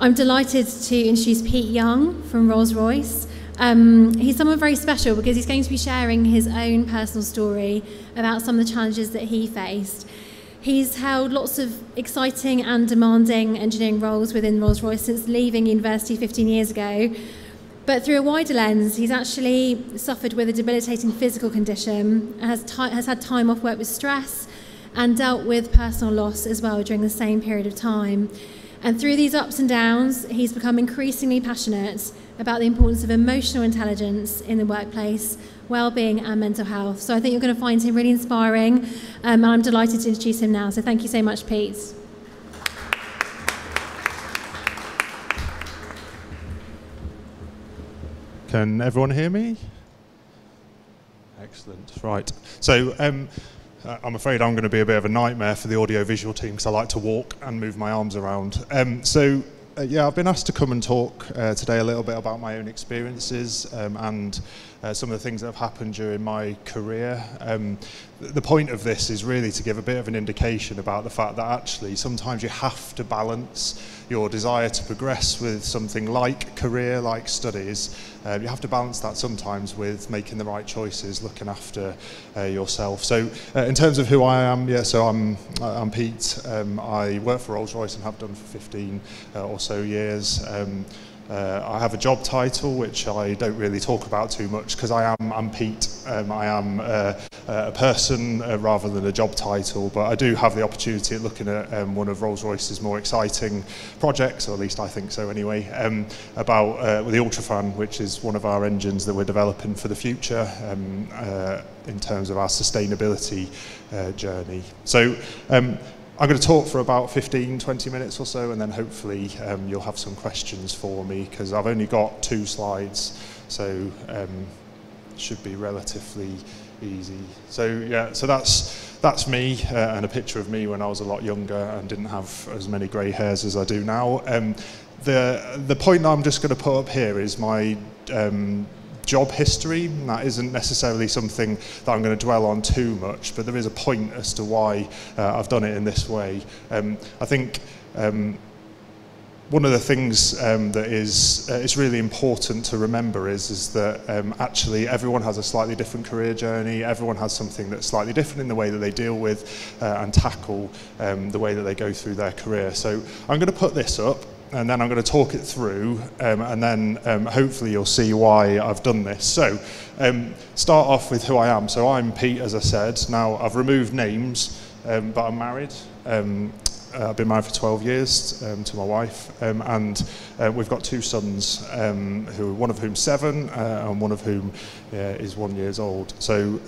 I'm delighted to introduce Pete Young from Rolls-Royce. He's someone very special because he's going to be sharing his own personal story about some of the challenges that he faced. He's held lots of exciting and demanding engineering roles within Rolls-Royce since leaving university 15 years ago. But through a wider lens, he's actually suffered with a debilitating physical condition, has had time off work with stress, and dealt with personal loss as well during the same period of time. And through these ups and downs, he's become increasingly passionate about the importance of emotional intelligence in the workplace, well-being and mental health. So I think you're going to find him really inspiring, and I'm delighted to introduce him now. So thank you so much, Pete. Can everyone hear me? Excellent. Right. So I'm afraid I'm going to be a bit of a nightmare for the audio-visual team because I like to walk and move my arms around. Yeah, I've been asked to come and talk today a little bit about my own experiences and some of the things that have happened during my career. The point of this is really to give a bit of an indication about the fact that actually sometimes you have to balance your desire to progress with something like career, like studies. You have to balance that sometimes with making the right choices, looking after yourself. So in terms of who I am, yeah, so I'm Pete. I work for Rolls-Royce and have done for 15 or so years. I have a job title which I don't really talk about too much because I'm Pete. I am a person rather than a job title, but I do have the opportunity at looking at one of Rolls-Royce's more exciting projects, or at least I think so anyway, about the Ultrafan, which is one of our engines that we're developing for the future in terms of our sustainability journey. So I'm going to talk for about 15, 20 minutes or so, and then hopefully you'll have some questions for me, because I've only got 2 slides, so it should be relatively easy. So yeah, so that's me, and a picture of me when I was a lot younger and didn't have as many grey hairs as I do now. The point that I'm just going to put up here is my job history. That isn't necessarily something that I'm going to dwell on too much, but there is a point as to why I've done it in this way. I think one of the things that is really important to remember is that actually everyone has a slightly different career journey. Everyone has something that's slightly different in the way that they deal with and tackle the way that they go through their career. So I'm going to put this up, and then I'm going to talk it through, and then hopefully you'll see why I've done this. So start off with who I am. So I'm Pete, as I said. Now I've removed names, but I'm married. I've been married for 12 years to my wife, and we've got 2 sons, one of whom 7, and one of whom is 1 year old. So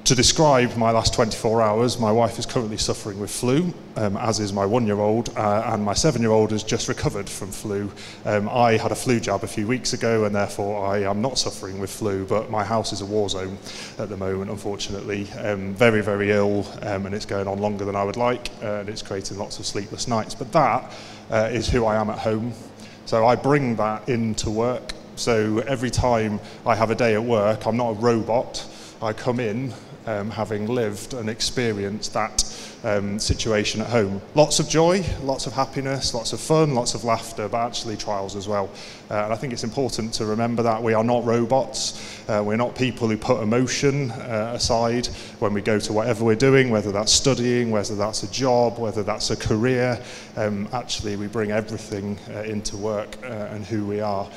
to describe my last 24 hours, my wife is currently suffering with flu, as is my 1-year-old, and my 7-year-old has just recovered from flu. I had a flu jab a few weeks ago, and therefore I am not suffering with flu, but my house is a war zone at the moment, unfortunately. Very, very ill, and it's going on longer than I would like, and it's creating lots of sleepless nights. But that is who I am at home. So I bring that into work. So every time I have a day at work, I'm not a robot. I come in having lived and experienced that situation at home. Lots of joy, lots of happiness, lots of fun, lots of laughter, but actually trials as well. And I think it's important to remember that we are not robots. We're not people who put emotion aside when we go to whatever we're doing, whether that's studying, whether that's a job, whether that's a career. Actually, we bring everything into work and who we are.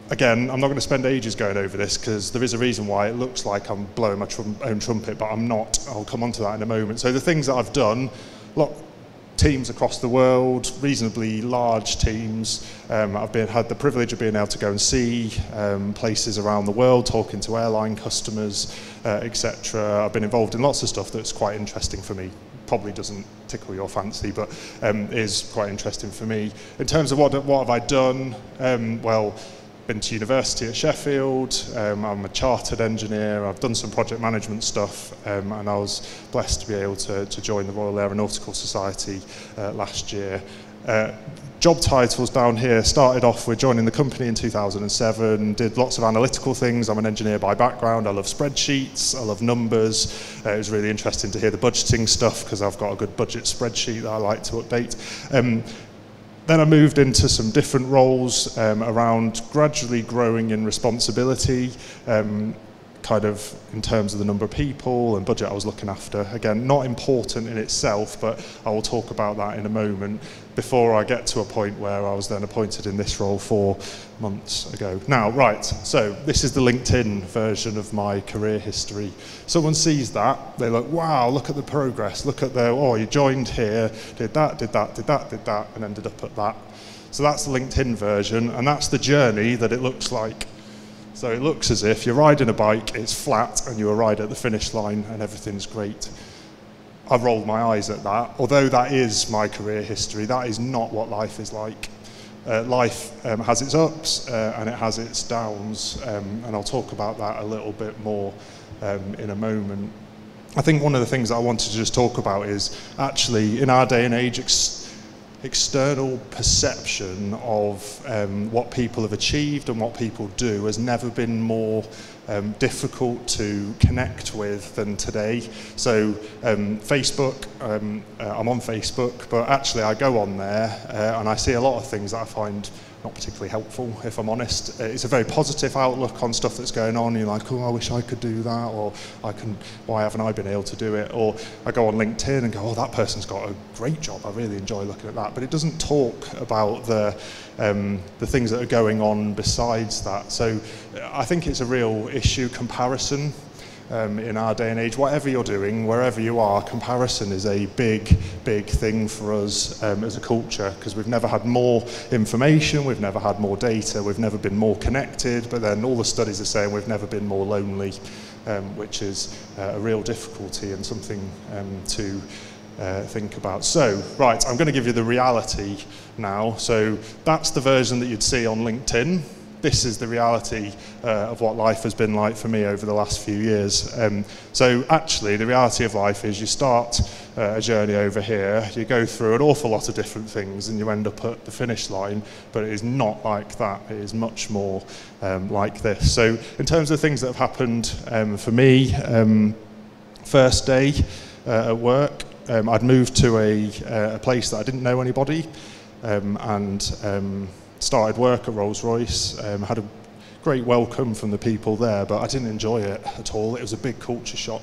Again, I'm not going to spend ages going over this because there is a reason why it looks like I'm blowing my own trumpet, but I'm not. I'll come on to that in a moment. So the things that I've done, teams across the world, reasonably large teams. I've had the privilege of being able to go and see places around the world, talking to airline customers, etc. I've been involved in lots of stuff that's quite interesting for me. Probably doesn't tickle your fancy, but is quite interesting for me. In terms of what have I done? Well, been to university at Sheffield. I'm a chartered engineer. I've done some project management stuff, and I was blessed to be able to join the Royal Aeronautical Society last year. Job titles down here, started off with joining the company in 2007, did lots of analytical things. I'm an engineer by background. I love spreadsheets, I love numbers. It was really interesting to hear the budgeting stuff because I've got a good budget spreadsheet that I like to update. Then I moved into some different roles around gradually growing in responsibility, kind of in terms of the number of people and budget I was looking after. Again, not important in itself, but I will talk about that in a moment before I get to a point where I was then appointed in this role 4 months ago. Now, right, so this is the LinkedIn version of my career history. Someone sees that, they're like, wow, look at the progress, look at the, oh, you joined here, did that, did that, did that, did that, and ended up at that. So that's the LinkedIn version, and that's the journey that it looks like. So it looks as if you're riding a bike, it's flat, and you arrive at the finish line, and everything's great. I've rolled my eyes at that. Although that is my career history, that is not what life is like. Life has its ups and it has its downs, and I'll talk about that a little bit more in a moment. I think one of the things that I wanted to just talk about is actually in our day and age, external perception of what people have achieved and what people do has never been more difficult to connect with than today. So Facebook, I'm on Facebook, but actually I go on there and I see a lot of things that I find not particularly helpful, if I'm honest. It's a very positive outlook on stuff that's going on. You're like, oh, I wish I could do that, or why haven't I been able to do it? Or I go on LinkedIn and go, oh, that person's got a great job. I really enjoy looking at that. But it doesn't talk about the things that are going on besides that. So I think it's a real issue, comparison. In our day and age, whatever you're doing, wherever you are, comparison is a big, big thing for us as a culture, because we've never had more information, we've never had more data, we've never been more connected, but then all the studies are saying we've never been more lonely, which is a real difficulty and something to think about. So, right, I'm going to give you the reality now. So that's the version that you'd see on LinkedIn. This is the reality of what life has been like for me over the last few years. So actually, the reality of life is you start a journey over here, you go through an awful lot of different things, and you end up at the finish line, but it is not like that. It is much more like this. So in terms of things that have happened for me, first day at work, I'd moved to a place that I didn't know anybody, and started work at Rolls-Royce, had a great welcome from the people there, but I didn't enjoy it at all. It was a big culture shock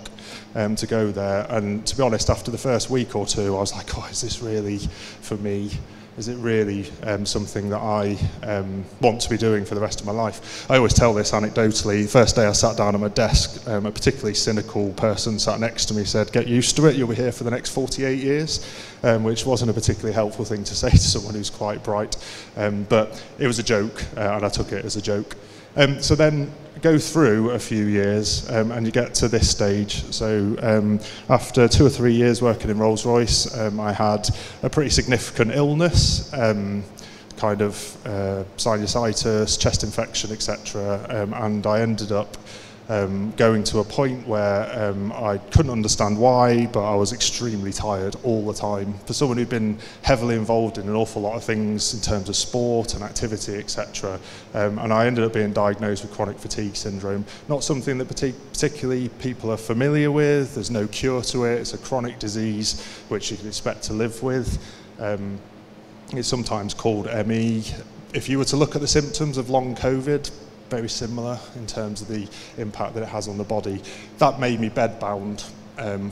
to go there, and to be honest, after the first week or two, I was like, oh, is this really for me? Is it really something that I want to be doing for the rest of my life? I always tell this anecdotally. The first day I sat down at my desk, a particularly cynical person sat next to me, said, get used to it, you'll be here for the next 48 years, which wasn't a particularly helpful thing to say to someone who's quite bright. But it was a joke, and I took it as a joke. So then go through a few years and you get to this stage. So after 2 or 3 years working in Rolls-Royce, I had a pretty significant illness, kind of sinusitis, chest infection, etc. And I ended up going to a point where I couldn't understand why, but I was extremely tired all the time. For someone who'd been heavily involved in an awful lot of things in terms of sport and activity, etc., and I ended up being diagnosed with chronic fatigue syndrome. Not something that particularly people are familiar with. There's no cure to it. It's a chronic disease which you can expect to live with. It's sometimes called ME. If you were to look at the symptoms of long COVID, very similar in terms of the impact that it has on the body. That made me bedbound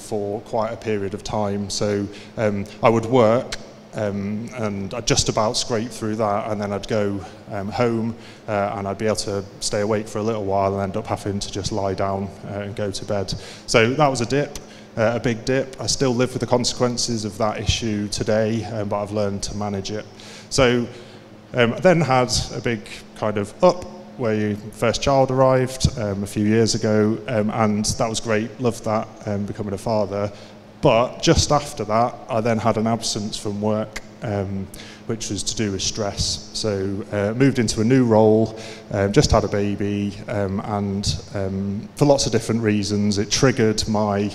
for quite a period of time. So I would work and I'd just about scrape through that, and then I'd go home and I'd be able to stay awake for a little while and end up having to just lie down and go to bed. So that was a dip. A big dip. I still live with the consequences of that issue today, but I've learned to manage it. So I then had a big kind of up where your first child arrived a few years ago, and that was great, loved that, becoming a father. But just after that, I then had an absence from work, which was to do with stress. So moved into a new role, just had a baby, and for lots of different reasons, it triggered my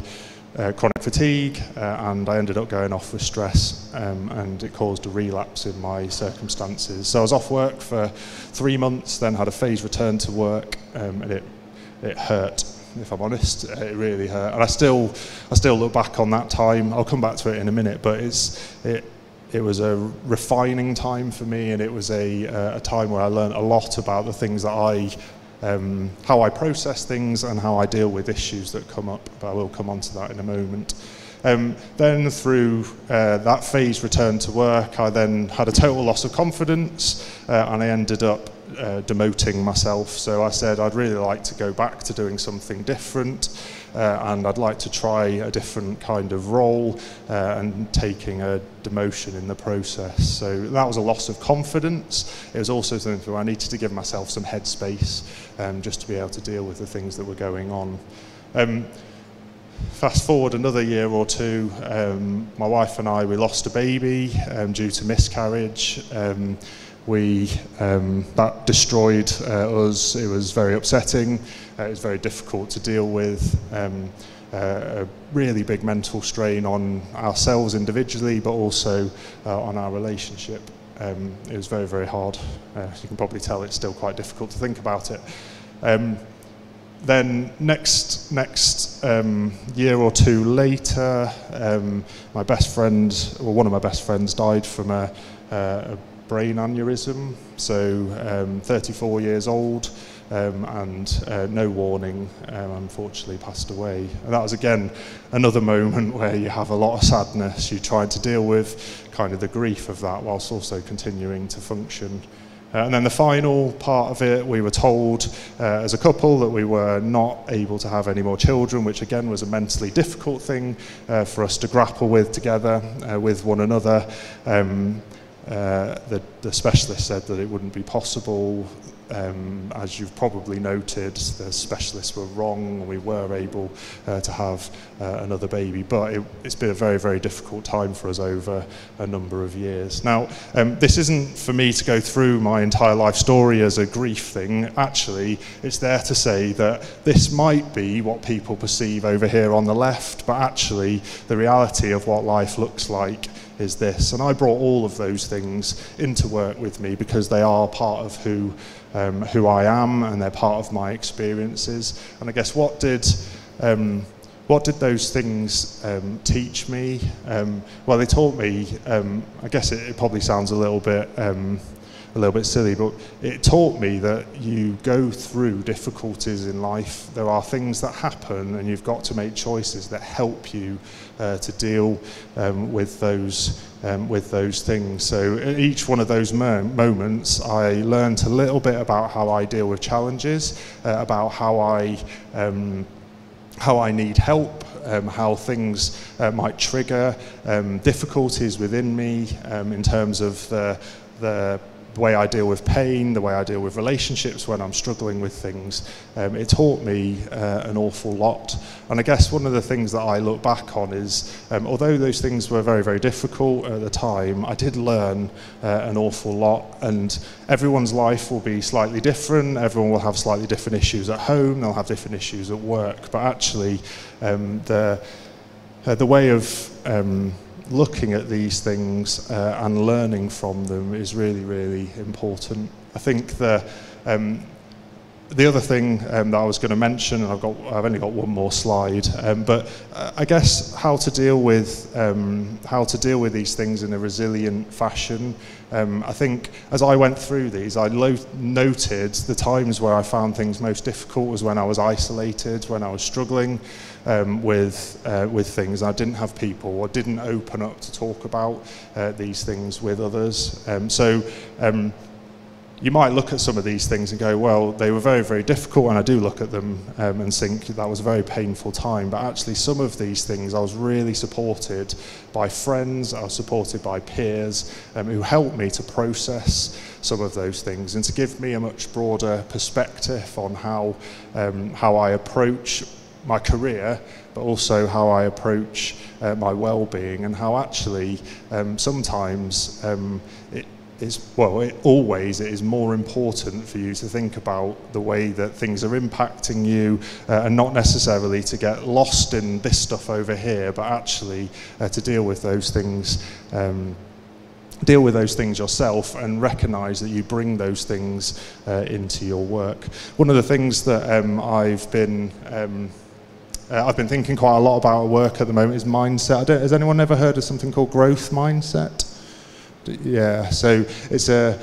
chronic fatigue, and I ended up going off with stress, and it caused a relapse in my circumstances. So I was off work for 3 months, then had a phased return to work, and it hurt, if I'm honest. It really hurt, and I still look back on that time. I'll come back to it in a minute, but it was a refining time for me, and it was a time where I learned a lot about the things that how I process things and how I deal with issues that come up, but I will come on to that in a moment. Then through that phase return to work, I then had a total loss of confidence, and I ended up demoting myself. So I said I'd really like to go back to doing something different, and I'd like to try a different kind of role, and taking a demotion in the process. So that was a loss of confidence. It was also something where I needed to give myself some headspace, just to be able to deal with the things that were going on. Fast forward another year or two, my wife and we lost a baby due to miscarriage. That destroyed us. It was very upsetting. It was very difficult to deal with. A really big mental strain on ourselves individually, but also on our relationship. It was very, very hard. You can probably tell it's still quite difficult to think about it. Then next year or two later, my best friend, or one of my best friends, died from a brain aneurysm. So 34 years old, and no warning, unfortunately passed away. And that was again another moment where you have a lot of sadness. You try to deal with kind of the grief of that whilst also continuing to function. And then the final part of it, we were told as a couple that we were not able to have any more children, which again was a mentally difficult thing for us to grapple with together, with one another. The specialist said that it wouldn't be possible. As you've probably noted, the specialists were wrong. We were able to have another baby, but it's been a very, very difficult time for us over a number of years. Now, this isn't for me to go through my entire life story as a grief thing. Actually, it's there to say that this might be what people perceive over here on the left, but actually the reality of what life looks like is this. And I brought all of those things into work with me because they are part of who I am, and they're part of my experiences. And I guess what did those things teach me? Well, they taught me. I guess it probably sounds a little bit silly, but it taught me that you go through difficulties in life. There are things that happen, and you've got to make choices that help you to deal with those things. So at each one of those moments, I learned a little bit about how I deal with challenges, about how I need help, how things might trigger difficulties within me, in terms of the way I deal with pain, the way I deal with relationships when I'm struggling with things. It taught me an awful lot. And I guess one of the things that I look back on is, although those things were very, very difficult at the time, I did learn an awful lot. And everyone's life will be slightly different. Everyone will have slightly different issues at home. They'll have different issues at work. But actually, the way of looking at these things and learning from them is really, really important. I think the other thing that I was going to mention, and I've only got one more slide, but I guess how to deal with these things in a resilient fashion. I think as I went through these, I noted the times where I found things most difficult was when I was isolated, when I was struggling with things. I didn't have people, or didn't open up to talk about these things with others. You might look at some of these things and go, well, they were very, very difficult, and I do look at them and think that was a very painful time. But actually, some of these things I was really supported by friends, I was supported by peers who helped me to process some of those things and to give me a much broader perspective on how I approach my career, but also how I approach my well-being, and how actually sometimes it is more important for you to think about the way that things are impacting you, and not necessarily to get lost in this stuff over here, but actually to deal with those things yourself and recognise that you bring those things into your work. One of the things that I've been thinking quite a lot about at work at the moment is mindset. Has anyone ever heard of something called growth mindset? Yeah, so it's a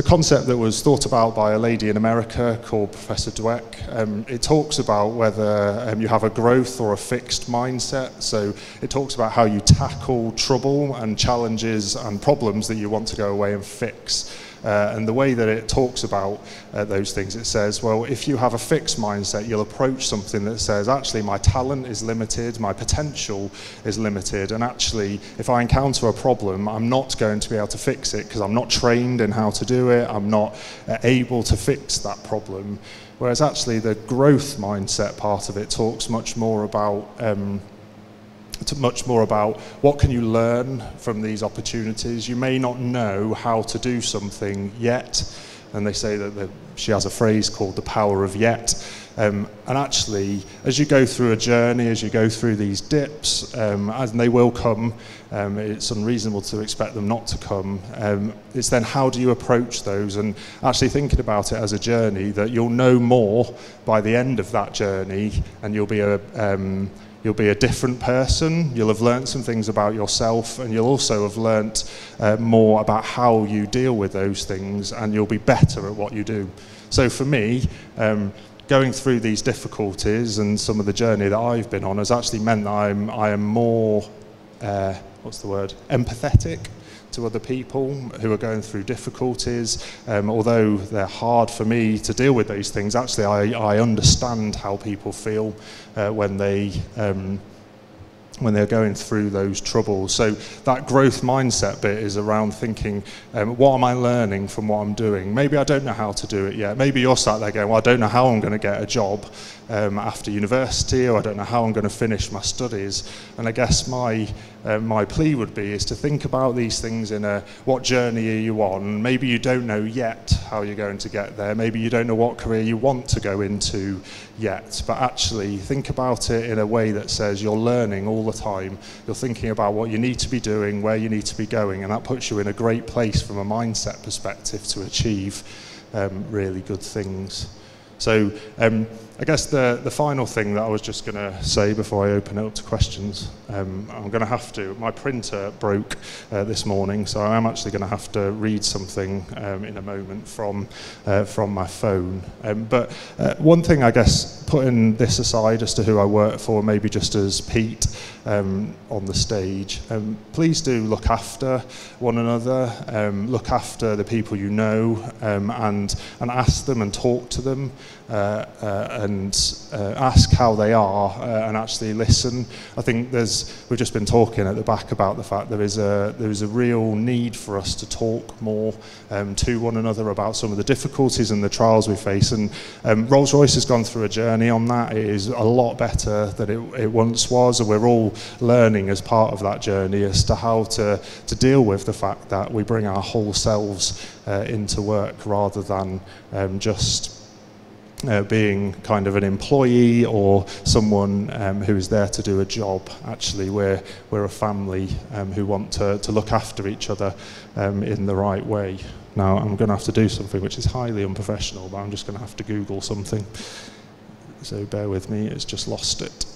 concept that was thought about by a lady in America called Professor Dweck. It talks about whether you have a growth or a fixed mindset. So it talks about how you tackle trouble and challenges and problems that you want to go away and fix. And the way that it talks about those things, it says, well, if you have a fixed mindset, you'll approach something that says, actually, my talent is limited, my potential is limited, and actually, if I encounter a problem, I'm not going to be able to fix it because I'm not trained in how to do it, I'm not able to fix that problem. Whereas actually, the growth mindset part of it talks much more about what can you learn from these opportunities. You may not know how to do something yet, and they say that she has a phrase called the power of yet. And actually, as you go through a journey, as you go through these dips, and they will come, it's unreasonable to expect them not to come. It's then how do you approach those, and actually thinking about it as a journey, that you'll know more by the end of that journey, and you'll be a different person, you'll have learnt some things about yourself, and you'll also have learnt more about how you deal with those things, and you'll be better at what you do. So for me, going through these difficulties and some of the journey that I've been on has actually meant that I am more, empathetic to other people who are going through difficulties. Although they're hard for me to deal with those things, actually I understand how people feel when they're going through those troubles. So that growth mindset bit is around thinking, what am I learning from what I'm doing? Maybe I don't know how to do it yet. Maybe you're sat there going, well, I don't know how I'm going to get a job after university, or I don't know how I'm going to finish my studies. And I guess my plea would be is to think about these things in what journey are you on? Maybe you don't know yet how you're going to get there. Maybe you don't know what career you want to go into yet, but actually think about it in a way that says you're learning all the time. You're thinking about what you need to be doing, where you need to be going, and that puts you in a great place from a mindset perspective to achieve really good things. So I guess the final thing that I was just going to say before I open it up to questions, I'm going to have to, my printer broke this morning, so I am actually going to have to read something in a moment from my phone. But one thing, I guess, putting this aside as to who I work for, maybe just as Pete on the stage, please do look after one another, look after the people you know, and ask them and talk to them, and ask how they are, and actually listen. I think we've just been talking at the back about the fact there is a real need for us to talk more to one another about some of the difficulties and the trials we face, and Rolls-Royce has gone through a journey on that. It is a lot better than it once was, and we're all learning as part of that journey as to how to deal with the fact that we bring our whole selves into work rather than just being kind of an employee or someone who is there to do a job. Actually, we're a family who want to look after each other in the right way. Now, I'm going to have to do something which is highly unprofessional, but I'm just going to have to Google something. So bear with me, it's just lost it.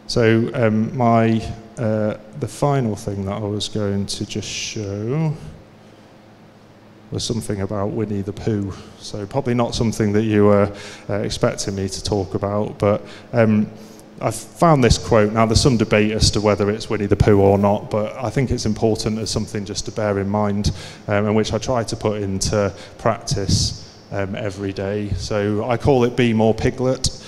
So the final thing that I was going to just show was something about Winnie the Pooh. So probably not something that you were expecting me to talk about, but I've found this quote. Now, there's some debate as to whether it's Winnie the Pooh or not, but I think it's important as something just to bear in mind, and which I try to put into practice every day. So I call it Be More Piglet.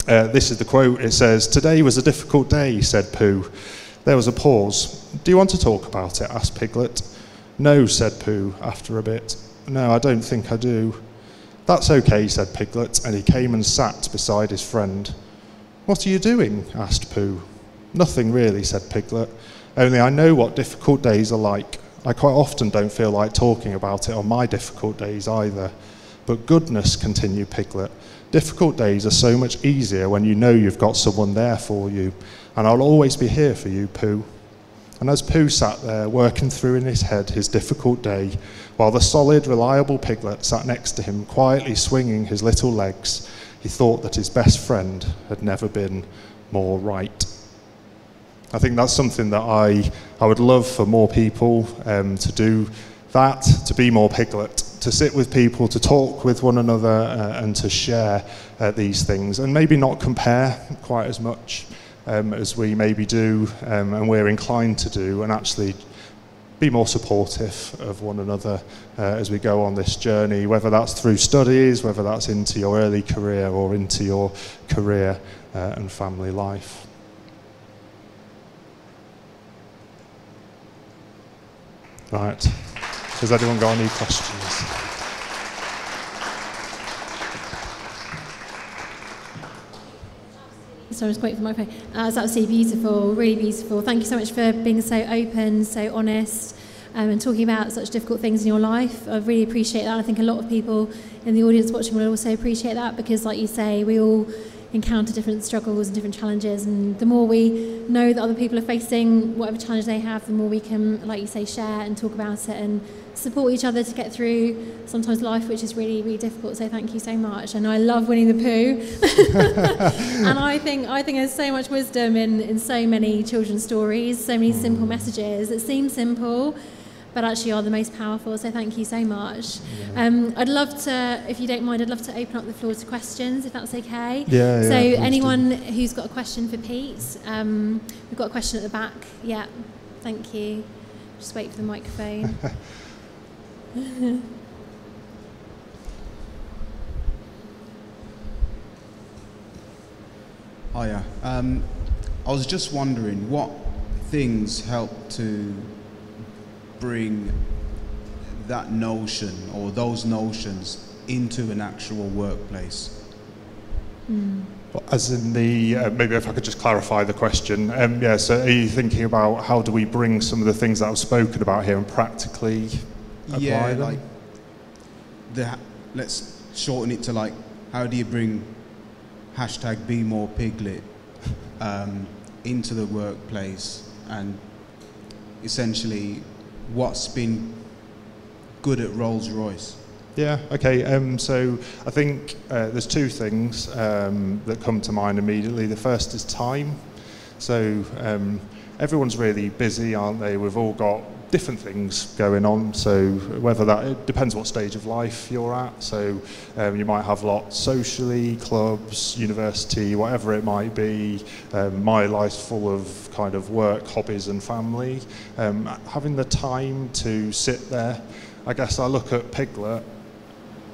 This is the quote. It says, "Today was a difficult day," said Pooh. There was a pause. "Do you want to talk about it?" asked Piglet. "No," said Pooh after a bit. "No, I don't think I do." "That's okay," said Piglet, and he came and sat beside his friend. "What are you doing?" asked Pooh. "Nothing really," said Piglet. "Only I know what difficult days are like. I quite often don't feel like talking about it on my difficult days either. But goodness," continued Piglet, "difficult days are so much easier when you know you've got someone there for you, and I'll always be here for you, Pooh." And as Pooh sat there, working through in his head his difficult day, while the solid, reliable Piglet sat next to him, quietly swinging his little legs, he thought that his best friend had never been more right. I think that's something that I would love for more people to do that, to be more Piglet, to sit with people, to talk with one another and to share these things, and maybe not compare quite as much as we maybe do and we're inclined to do, and actually be more supportive of one another as we go on this journey, whether that's through studies, whether that's into your early career or into your career and family life. Right. Has anyone got any questions? So I was waiting for my phone. It's absolutely beautiful, really beautiful. Thank you so much for being so open, so honest, and talking about such difficult things in your life. I really appreciate that. I think a lot of people in the audience watching will also appreciate that, because like you say, we all encounter different struggles and different challenges, and the more we know that other people are facing whatever challenge they have, the more we can, like you say, share and talk about it and support each other to get through sometimes life, which is really, really difficult. So thank you so much. And I love Winnie the Pooh. And I think there's so much wisdom in so many children's stories, so many simple messages that seem simple but actually are the most powerful. So thank you so much. I'd love to, if you don't mind, I'd love to open up the floor to questions, if that's okay. Yeah, so anyone who's got a question for Pete, we've got a question at the back. Yeah, thank you. Just wait for the microphone. Hiya. I was just wondering what things help to bring that notion or those notions into an actual workplace. As in the, maybe if I could just clarify the question. Yeah, so are you thinking about how do we bring some of the things that I've spoken about here and practically apply them? Like let's shorten it to like, how do you bring #BeMorePiglet into the workplace, and essentially what's been good at Rolls-Royce? Yeah, okay. So I think there's two things that come to mind immediately. The first is time. So everyone's really busy, aren't they? We've all got different things going on. So whether that, it depends what stage of life you're at. So you might have lots socially, clubs, university, whatever it might be. My life's full of kind of work, hobbies and family. Having the time to sit there, I guess I look at Piglet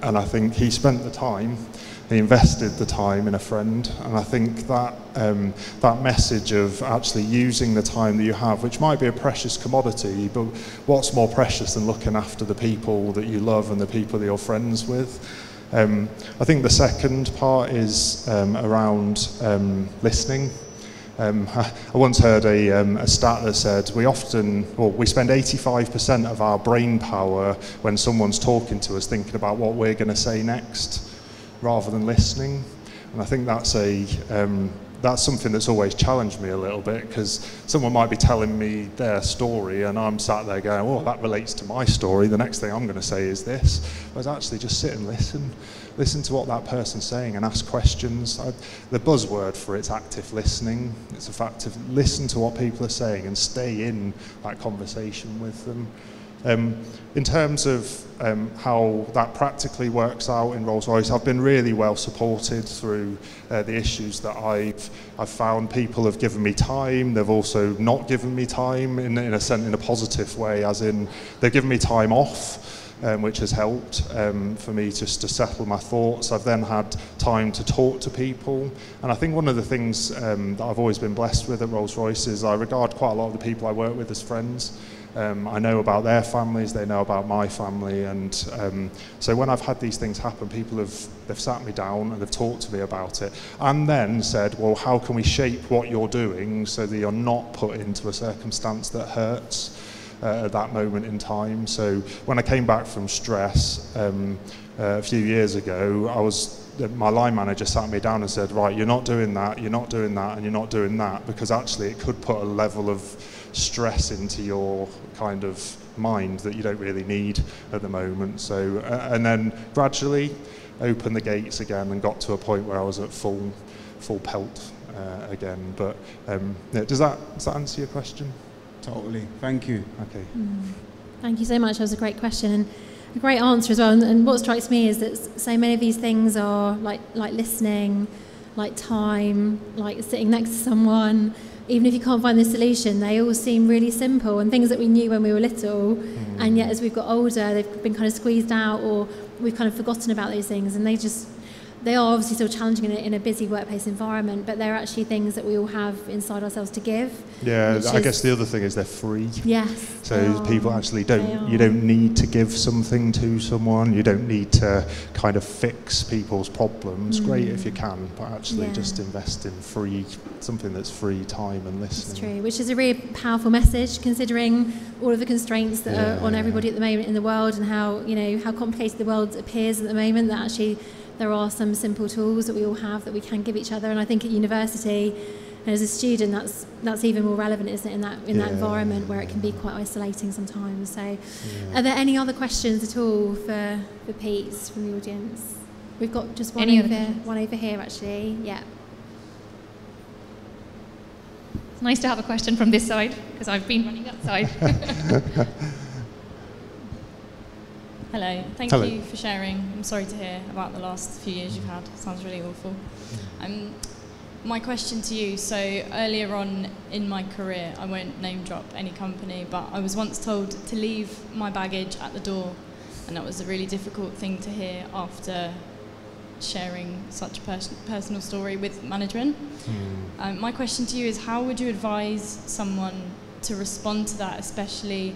and I think he spent the time, he invested the time in a friend, and I think that that message of actually using the time that you have, which might be a precious commodity, but what's more precious than looking after the people that you love and the people that you're friends with? I think the second part is around listening. I once heard a stat that said we spend 85% of our brain power when someone's talking to us thinking about what we're going to say next, rather than listening. And I think that's something that's always challenged me a little bit, because someone might be telling me their story and I'm sat there going, oh, that relates to my story, the next thing I'm going to say is this. Whereas actually just sit and listen to what that person's saying and ask questions. The buzzword for it's active listening. It's a fact of listen to what people are saying and stay in that conversation with them. In terms of how that practically works out in Rolls-Royce, I've been really well supported through the issues that I've found. People have given me time. They've also not given me time in a positive way, as in they've given me time off, which has helped for me just to settle my thoughts. I've then had time to talk to people, and I think one of the things that I've always been blessed with at Rolls-Royce is I regard quite a lot of the people I work with as friends. I know about their families, they know about my family, and so when I've had these things happen, they've sat me down and they've talked to me about it, and then said, well, how can we shape what you're doing so that you're not put into a circumstance that hurts at that moment in time. So when I came back from stress a few years ago, my line manager sat me down and said, right, you're not doing that, you're not doing that, and you're not doing that, because actually it could put a level of stress into your kind of mind that you don't really need at the moment. So, and then gradually opened the gates again and got to a point where I was at full pelt again. But does that answer your question? Totally. Thank you. Okay. Thank you so much. That was a great question and a great answer as well. And what strikes me is that so many of these things are like listening, like time, like sitting next to someone. Even if you can't find the solution, they all seem really simple and things that we knew when we were little, and yet as we've got older, they've been kind of squeezed out, or we've kind of forgotten about those things, and they are obviously still challenging in a busy workplace environment, but they're actually things that we all have inside ourselves to give. Yeah, I guess the other thing is they're free. Yes. So people actually you don't need to give something to someone, you don't need to kind of fix people's problems. Great if you can, but actually just invest in something that's free time and listening. It's true, which is a really powerful message considering all of the constraints that are on everybody at the moment in the world, and how complicated the world appears at the moment, that actually there are some simple tools that we all have that we can give each other. And I think at university, as a student, that's even more relevant, isn't it, in that environment where it can be quite isolating sometimes. So are there any other questions at all for Pete from the audience? We've got just one over here, actually. Yeah. It's nice to have a question from this side, because I've been running that side. Hello, thank you for sharing. I'm sorry to hear about the last few years you've had. It sounds really awful. My question to you, so earlier on in my career, I won't name drop any company, but I was once told to leave my baggage at the door, and that was a really difficult thing to hear after sharing such a personal story with management. My question to you is, how would you advise someone to respond to that, especially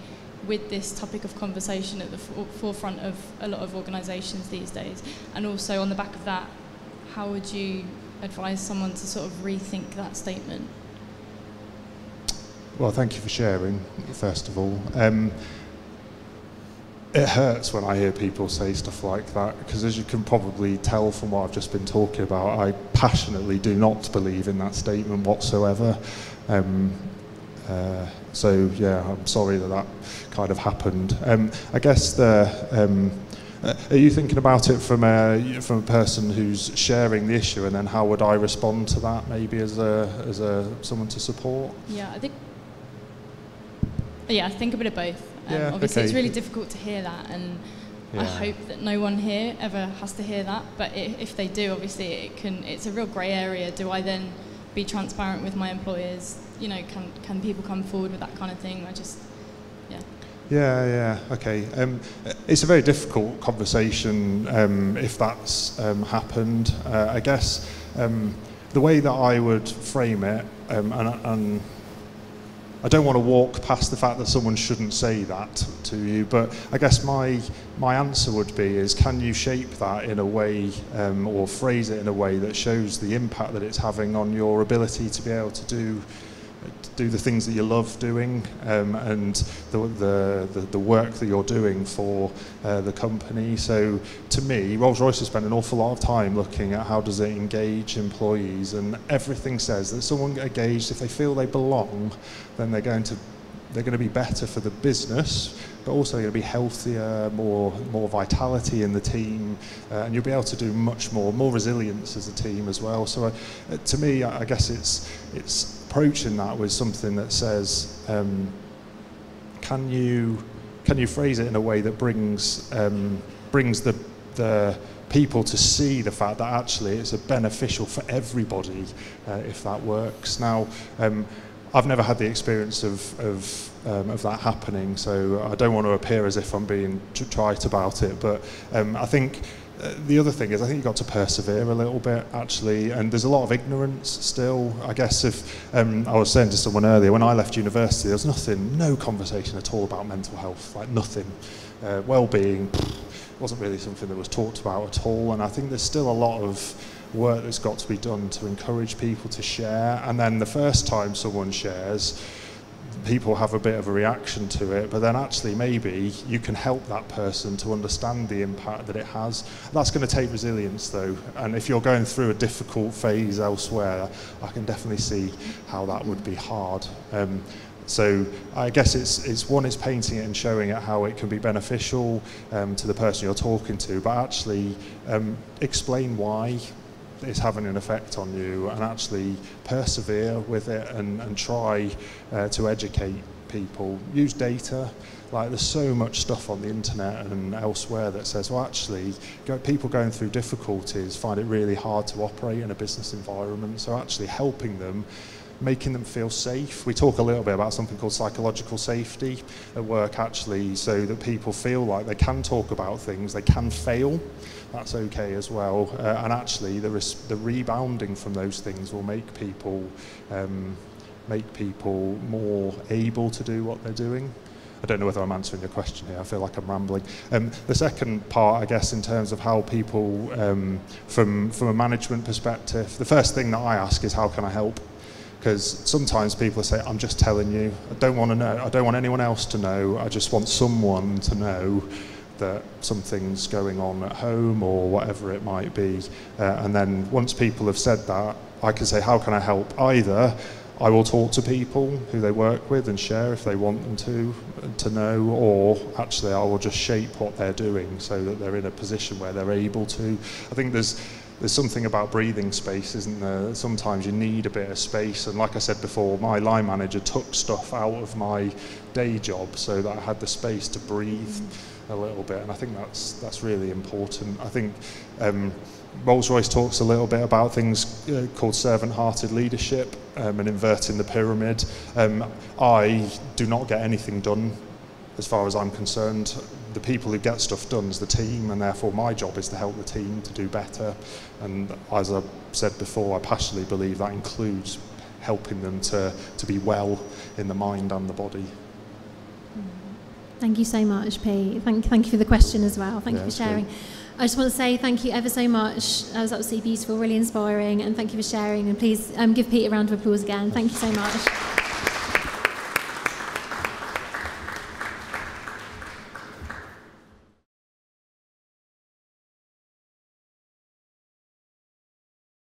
with this topic of conversation at the forefront of a lot of organisations these days? And also on the back of that, how would you advise someone to sort of rethink that statement? Well, thank you for sharing, first of all. It hurts when I hear people say stuff like that, because as you can probably tell from what I've just been talking about, I passionately do not believe in that statement whatsoever. So yeah, I'm sorry that kind of happened. I guess are you thinking about it from a person who's sharing the issue, and then how would I respond to that, maybe as someone to support? Yeah, I think a bit of both. Obviously, it's really difficult to hear that, and I hope that no one here ever has to hear that. But if they do, obviously, it's a real grey area. Do I then be transparent with my employers? Can people come forward with that kind of thing? Okay. It's a very difficult conversation if that's happened. I guess the way that I would frame it, and I don't want to walk past the fact that someone shouldn't say that to you, but I guess my answer would be is, can you shape that in a way or phrase it in a way that shows the impact that it's having on your ability to be able to do the things that you love doing, and the work that you're doing for the company. So to me, Rolls-Royce has spent an awful lot of time looking at how does it engage employees, and everything says that someone engaged, if they feel they belong, then they're going to be better for the business, but also they're going to be healthier, more vitality in the team, and you'll be able to do much more resilience as a team as well. So to me, I guess it's approaching that with something that says, can you phrase it in a way that brings the people to see the fact that actually it's beneficial for everybody if that works. Now, I've never had the experience of that happening, so I don't want to appear as if I'm being trite about it, but I think The other thing is, I think you've got to persevere a little bit, actually, and there's a lot of ignorance still. I guess if, I was saying to someone earlier, when I left university, there was no conversation at all about mental health, like nothing. Well-being wasn't really something that was talked about at all, and I think there's still a lot of work that's got to be done to encourage people to share, and then the first time someone shares, people have a bit of a reaction to it, but then actually maybe you can help that person to understand the impact that it has. That's going to take resilience though, and if you're going through a difficult phase elsewhere, I can definitely see how that would be hard. So I guess it's painting it and showing it how it can be beneficial to the person you're talking to, but actually explain why it's having an effect on you, and actually persevere with it and try to educate people. Use data. Like, there's so much stuff on the internet and elsewhere that says, well, actually, people going through difficulties find it really hard to operate in a business environment. So actually helping them, making them feel safe. We talk a little bit about something called psychological safety at work, actually, so that people feel like they can talk about things, they can fail. That's okay as well, and actually the rebounding from those things will make people more able to do what they're doing. I don't know whether I'm answering your question here. I feel like I'm rambling. The second part, I guess, in terms of how people, from a management perspective, the first thing that I ask is, how can I help? Because sometimes people say, I'm just telling you. I don't want to know. I don't want anyone else to know. I just want someone to know that something's going on at home or whatever it might be. And then once people have said that, I can say, how can I help? Either I will talk to people who they work with and share if they want them to know, or actually I will just shape what they're doing so that they're in a position where they're able to. I think there's something about breathing space, isn't there? Sometimes you need a bit of space, and like I said before, my line manager took stuff out of my day job so that I had the space to breathe a little bit, and I think that's really important. I think Rolls-Royce talks a little bit about things called servant-hearted leadership and inverting the pyramid. I do not get anything done as far as I'm concerned. The people who get stuff done is the team, and therefore my job is to help the team to do better. And as I said before, I passionately believe that includes helping them to be well in the mind and the body. Thank you so much, Pete. Thank you for the question as well. Thank you for sharing. Great. I just want to say thank you ever so much. That was absolutely beautiful, really inspiring, and thank you for sharing. And please give Pete a round of applause again. Thank you so much.